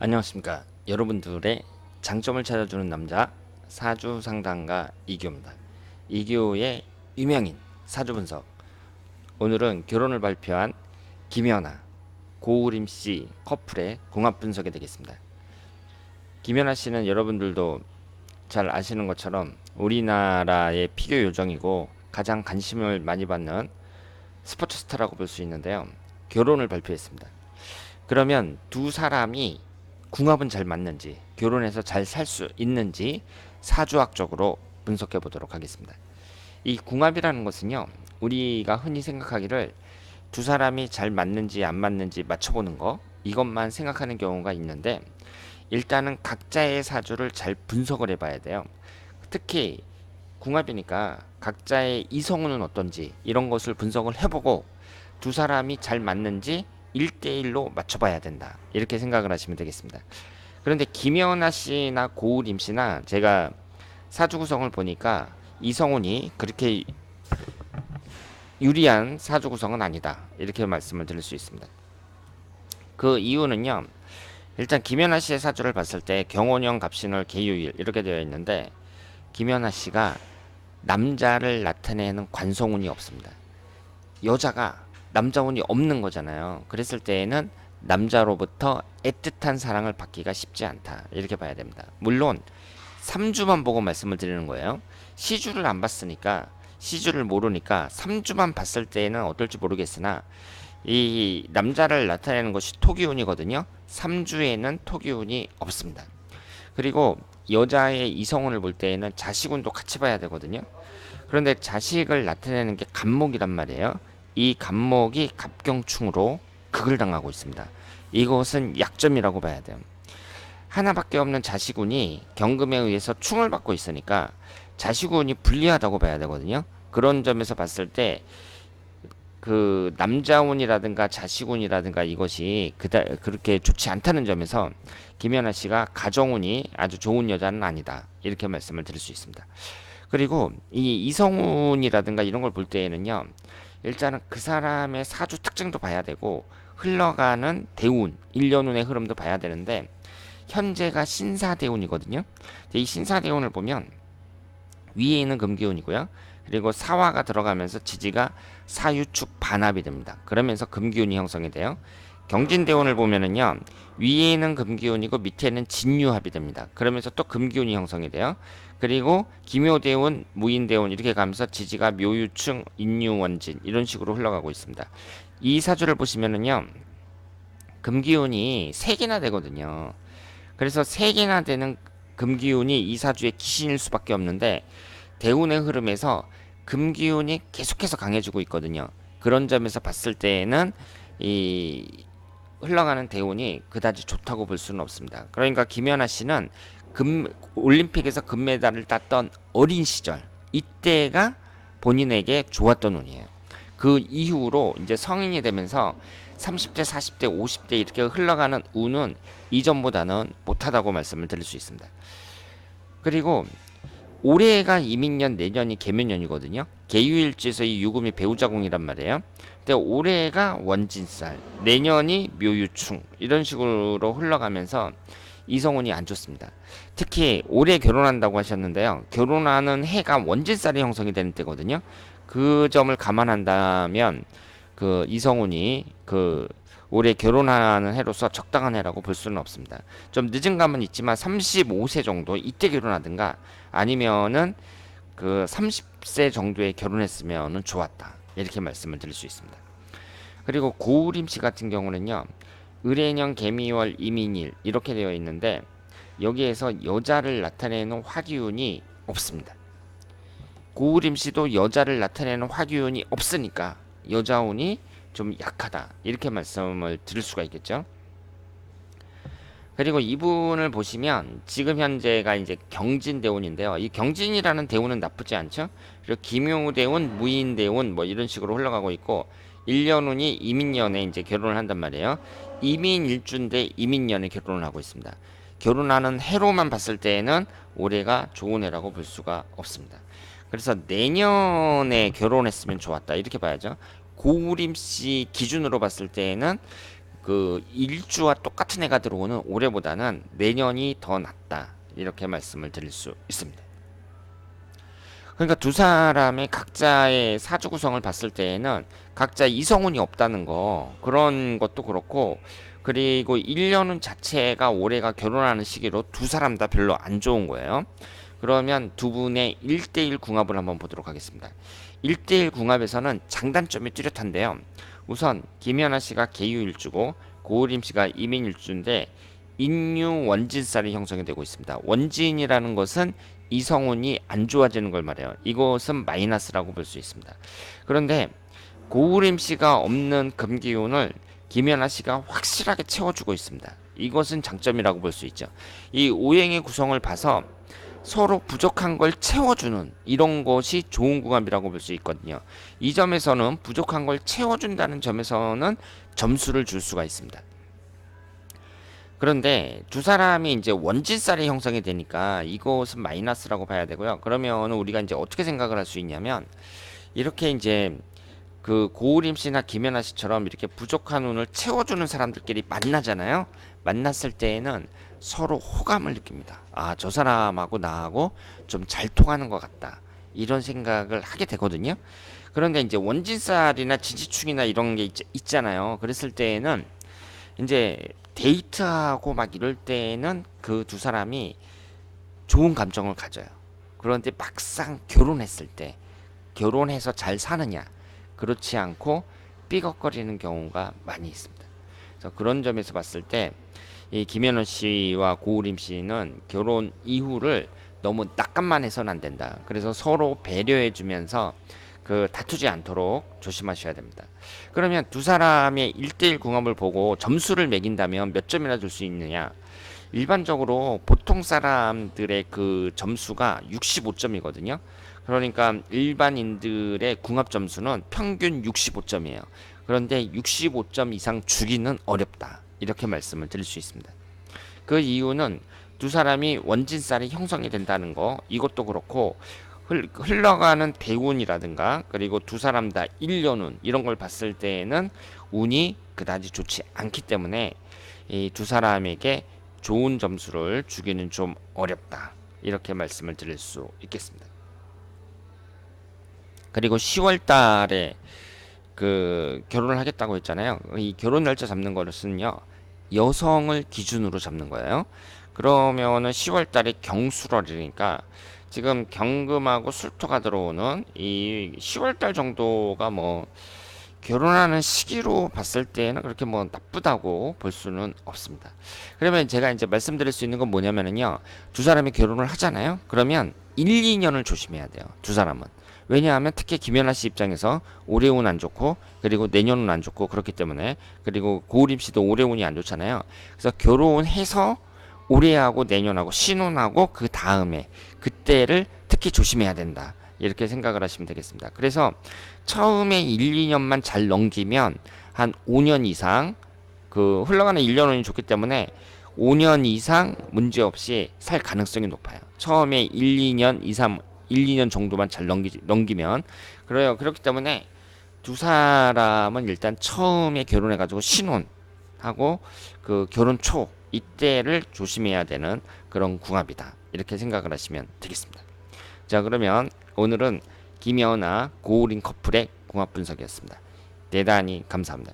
안녕하십니까. 여러분들의 장점을 찾아주는 남자 사주 상담가 이규호입니다. 이규호의 유명인 사주 분석. 오늘은 결혼을 발표한 김연아, 고우림 씨 커플의 궁합 분석이 되겠습니다. 김연아 씨는 여러분들도 잘 아시는 것처럼 우리나라의 피겨 요정이고 가장 관심을 많이 받는 스포츠 스타라고 볼 수 있는데요. 결혼을 발표했습니다. 그러면 두 사람이 궁합은 잘 맞는지, 결혼해서 잘 살 수 있는지 사주학적으로 분석해 보도록 하겠습니다. 이 궁합이라는 것은요, 우리가 흔히 생각하기를 두 사람이 잘 맞는지 안 맞는지 맞춰보는 거, 이것만 생각하는 경우가 있는데, 일단은 각자의 사주를 잘 분석을 해봐야 돼요. 특히 궁합이니까 각자의 이성운은 어떤지 이런 것을 분석을 해보고 두 사람이 잘 맞는지 1대1로 맞춰봐야 된다. 이렇게 생각을 하시면 되겠습니다. 그런데 김연아 씨나 고우림 씨나 제가 사주 구성을 보니까 이성운이 그렇게 유리한 사주 구성은 아니다. 이렇게 말씀을 드릴 수 있습니다. 그 이유는요. 일단 김연아 씨의 사주를 봤을 때 경혼형 갑신월 계유일 이렇게 되어 있는데 김연아 씨가 남자를 나타내는 관성운이 없습니다. 여자가 남자운이 없는 거잖아요. 그랬을 때에는 남자로부터 애틋한 사랑을 받기가 쉽지 않다. 이렇게 봐야 됩니다. 물론 3주만 보고 말씀을 드리는 거예요. 시주를 안 봤으니까 시주를 모르니까 3주만 봤을 때에는 어떨지 모르겠으나 이 남자를 나타내는 것이 토기운이거든요. 3주에는 토기운이 없습니다. 그리고 여자의 이성운을 볼 때에는 자식운도 같이 봐야 되거든요. 그런데 자식을 나타내는 게 갑목이란 말이에요. 이 갑목이 갑경충으로 극을 당하고 있습니다. 이것은 약점이라고 봐야 돼요. 하나밖에 없는 자식운이 경금에 의해서 충을 받고 있으니까 자식운이 불리하다고 봐야 되거든요. 그런 점에서 봤을 때 그 남자운이라든가 자식운이라든가 이것이 그렇게 좋지 않다는 점에서 김연아 씨가 가정운이 아주 좋은 여자는 아니다. 이렇게 말씀을 드릴 수 있습니다. 그리고 이 이성운이라든가 이런 걸 볼 때에는요. 일단은 그 사람의 사주 특징도 봐야 되고 흘러가는 대운, 일년운의 흐름도 봐야 되는데 현재가 신사대운이거든요. 이 신사대운을 보면 위에 있는 금기운이고요. 그리고 사화가 들어가면서 지지가 사유축 반합이 됩니다. 그러면서 금기운이 형성이 돼요. 경진대운을 보면은요. 위에는 금기운이고 밑에는 진유합이 됩니다. 그러면서 또 금기운이 형성이 돼요. 그리고 기묘대운, 무인대운 이렇게 가면서 지지가 묘유충, 인유원진 이런 식으로 흘러가고 있습니다. 이 사주를 보시면은요. 금기운이 3개나 되거든요. 그래서 3개나 되는 금기운이 이 사주의 기신일 수밖에 없는데 대운의 흐름에서 금기운이 계속해서 강해지고 있거든요. 그런 점에서 봤을 때에는 이 흘러가는 대운이 그다지 좋다고 볼 수는 없습니다. 그러니까 김연아 씨는 올림픽에서 금메달을 땄던 어린 시절 이때가 본인에게 좋았던 운이에요. 그 이후로 이제 성인이 되면서 30대, 40대, 50대 이렇게 흘러가는 운은 이전보다는 못하다고 말씀을 드릴 수 있습니다. 그리고 올해가 이민년, 내년이 개묘년이거든요. 계유일지에서 이 유금이 배우자궁이란 말이에요. 근데 올해가 원진살, 내년이 묘유충 이런 식으로 흘러가면서 이성운이 안 좋습니다. 특히 올해 결혼한다고 하셨는데요. 결혼하는 해가 원진살이 형성이 되는 때거든요. 그 점을 감안한다면 그 이성운이 그 올해 결혼하는 해로서 적당한 해라고 볼 수는 없습니다. 좀 늦은 감은 있지만 35세 정도 이때 결혼하든가 아니면은 그 30세 정도에 결혼했으면은 좋았다. 이렇게 말씀을 드릴 수 있습니다. 그리고 고우림 씨 같은 경우는요. 을해년 개미월 이민일 이렇게 되어 있는데 여기에서 여자를 나타내는 화기운이 없습니다. 고우림 씨도 여자를 나타내는 화기운이 없으니까 여자운이 좀 약하다 이렇게 말씀을 드릴 수가 있겠죠. 그리고 이분을 보시면 지금 현재가 이제 경진대운인데요. 이 경진이라는 대운은 나쁘지 않죠. 그리고 기묘대운, 무인대운 뭐 이런 식으로 흘러가고 있고 1년운이 이민년에 이제 결혼을 한단 말이에요. 이민일주인데 이민년에 결혼을 하고 있습니다. 결혼하는 해로만 봤을 때에는 올해가 좋은 해라고 볼 수가 없습니다. 그래서 내년에 결혼했으면 좋았다 이렇게 봐야죠. 고우림 씨 기준으로 봤을 때에는 그 일주와 똑같은 해가 들어오는 올해보다는 내년이 더 낫다. 이렇게 말씀을 드릴 수 있습니다. 그러니까 두 사람의 각자의 사주 구성을 봤을 때에는 각자 이성운이 없다는 거, 그런 것도 그렇고, 그리고 1년은 자체가 올해가 결혼하는 시기로 두 사람 다 별로 안 좋은 거예요. 그러면 두 분의 1대1 궁합을 한번 보도록 하겠습니다. 1대1 궁합에서는 장단점이 뚜렷한데요. 우선 김연아 씨가 계유일주고 고우림 씨가 이민일주인데 인유 원진살이 형성이 되고 있습니다. 원진이라는 것은 이성운이 안 좋아지는 걸 말해요. 이것은 마이너스라고 볼 수 있습니다. 그런데 고우림 씨가 없는 금기운을 김연아 씨가 확실하게 채워주고 있습니다. 이것은 장점이라고 볼 수 있죠. 이 오행의 구성을 봐서 서로 부족한 걸 채워주는 이런 것이 좋은 궁합이라고 볼 수 있거든요. 이 점에서는 부족한 걸 채워준다는 점에서는 점수를 줄 수가 있습니다. 그런데 두 사람이 이제 원진살이 형성이 되니까 이것은 마이너스라고 봐야 되고요. 그러면 우리가 이제 어떻게 생각을 할 수 있냐면 이렇게 이제 그 고우림 씨나 김연아 씨처럼 이렇게 부족한 운을 채워주는 사람들끼리 만나잖아요. 만났을 때에는 서로 호감을 느낍니다. 아, 저 사람하고 나하고 좀 잘 통하는 것 같다. 이런 생각을 하게 되거든요. 그런데 이제 원진살이나 지지충이나 이런 게 있잖아요. 그랬을 때에는 이제 데이트하고 막 이럴 때는 그 두 사람이 좋은 감정을 가져요. 그런데 막상 결혼했을 때 결혼해서 잘 사느냐 그렇지 않고 삐걱거리는 경우가 많이 있습니다. 그래서 그런 점에서 봤을 때 이 김연아 씨와 고우림 씨는 결혼 이후를 너무 낙감만 해서는 안 된다. 그래서 서로 배려해 주면서 그 다투지 않도록 조심하셔야 됩니다. 그러면 두 사람의 1대1 궁합을 보고 점수를 매긴다면 몇 점이나 줄 수 있느냐? 일반적으로 보통 사람들의 그 점수가 65점이거든요. 그러니까 일반인들의 궁합 점수는 평균 65점이에요. 그런데 65점 이상 주기는 어렵다. 이렇게 말씀을 드릴 수 있습니다. 그 이유는 두 사람이 원진살이 형성이 된다는 거, 이것도 그렇고 흘러가는 대운이라든가 그리고 두 사람 다 1년운 이런 걸 봤을 때에는 운이 그다지 좋지 않기 때문에 이 두 사람에게 좋은 점수를 주기는 좀 어렵다. 이렇게 말씀을 드릴 수 있겠습니다. 그리고 10월 달에 그 결혼을 하겠다고 했잖아요. 이 결혼 날짜 잡는 것은요. 여성을 기준으로 잡는 거예요. 그러면은 10월 달에 경술월이니까 지금 경금하고 술토가 들어오는 이 10월 달 정도가 뭐 결혼하는 시기로 봤을 때는 그렇게 뭐 나쁘다고 볼 수는 없습니다. 그러면 제가 이제 말씀드릴 수 있는 건 뭐냐면은요. 두 사람이 결혼을 하잖아요. 그러면 1, 2년을 조심해야 돼요. 두 사람은. 왜냐하면 특히 김연아 씨 입장에서 올해 운 안 좋고 그리고 내년 운 안 좋고 그렇기 때문에 그리고 고우림 씨도 올해 운이 안 좋잖아요. 그래서 결혼해서 올해하고 내년하고 신혼하고 그 다음에 그때를 특히 조심해야 된다. 이렇게 생각을 하시면 되겠습니다. 그래서 처음에 1, 2년만 잘 넘기면 한 5년 이상 그 흘러가는 1년 운이 좋기 때문에 5년 이상 문제없이 살 가능성이 높아요. 처음에 1, 2년 이상 1, 2년 정도만 잘 넘기면 그래요. 그렇기 때문에 두 사람은 일단 처음에 결혼해가지고 신혼하고 그 결혼 초 이때를 조심해야 되는 그런 궁합이다. 이렇게 생각을 하시면 되겠습니다. 자, 그러면 오늘은 김연아 고우림 커플의 궁합 분석이었습니다. 대단히 감사합니다.